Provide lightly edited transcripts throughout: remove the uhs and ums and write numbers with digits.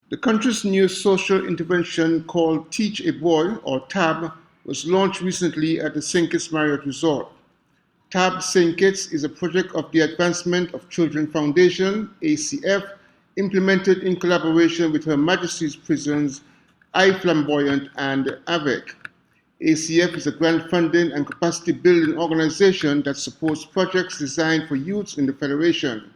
The country's new social intervention called Teach a Boy, or TAB, was launched recently at the St. Kitts Marriott Resort. TAB St. Kitts is a project of the Advancement of Children Foundation, ACF, implemented in collaboration with Her Majesty's Prisons, iFlamboyant, and AVEC. ACF is a grant funding and capacity building organization that supports projects designed for youths in the Federation.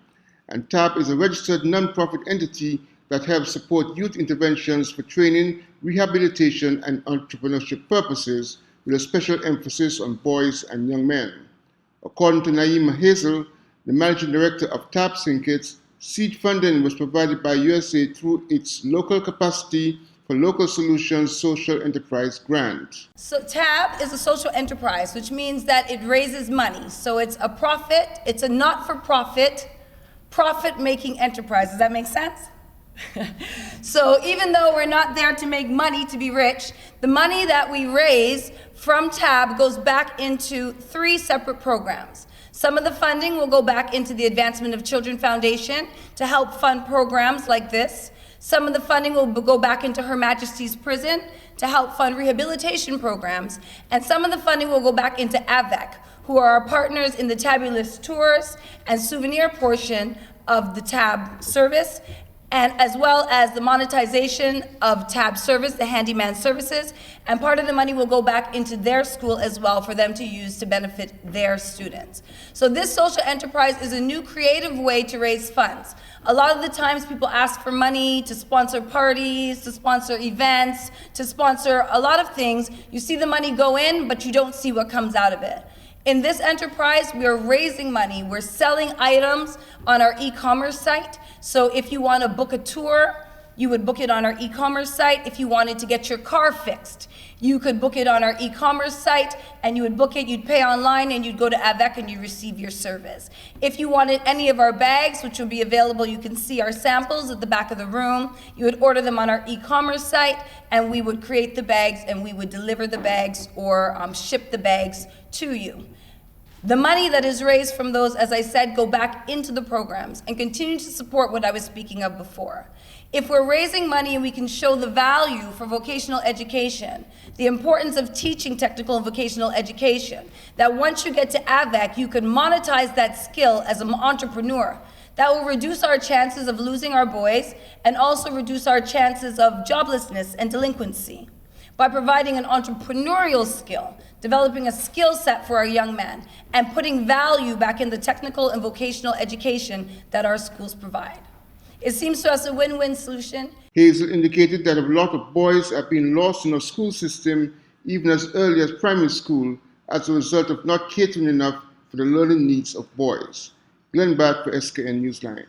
And TAB is a registered non-profit entity that helps support youth interventions for training, rehabilitation, and entrepreneurship purposes, with a special emphasis on boys and young men. According to Naima Hazel, the managing director of TAB St. Kitts, seed funding was provided by USAID through its Local Capacity for Local Solutions Social Enterprise Grant. So TAB is a social enterprise, which means that it raises money. So it's a profit, it's a not-for-profit, profit-making enterprise. Does that make sense? So even though we're not there to make money to be rich, the money that we raise from TAB goes back into 3 separate programs. Some of the funding will go back into the Advancement of Children Foundation to help fund programs like this. Some of the funding will go back into Her Majesty's Prison to help fund rehabilitation programs. And some of the funding will go back into AVEC, who are our partners in the Tabulous Tours and souvenir portion of the TAB service, and as well as the monetization of TAB service, the handyman services, and part of the money will go back into their school as well for them to use to benefit their students. So this social enterprise is a new creative way to raise funds. A lot of the times people ask for money to sponsor parties, to sponsor events, to sponsor a lot of things. You see the money go in, but you don't see what comes out of it. In this enterprise, we are raising money. We're selling items on our e-commerce site. So if you want to book a tour, you would book it on our e-commerce site. If you wanted to get your car fixed, you could book it on our e-commerce site, and you would book it, you'd pay online, and you'd go to AVEC and you receive your service. If you wanted any of our bags, which will be available, you can see our samples at the back of the room, you would order them on our e-commerce site, and we would create the bags, and we would deliver the bags or ship the bags to you. The money that is raised from those, as I said, go back into the programs and continue to support what I was speaking of before. If we're raising money and we can show the value for vocational education, the importance of teaching technical and vocational education, that once you get to AVEC, you can monetize that skill as an entrepreneur. That will reduce our chances of losing our boys and also reduce our chances of joblessness and delinquency. By providing an entrepreneurial skill, developing a skill set for our young men, and putting value back in the technical and vocational education that our schools provide. It seems to us a win-win solution. Hazel indicated that a lot of boys are being lost in our school system even as early as primary school as a result of not catering enough for the learning needs of boys. Glenn Batt for SKN Newsline.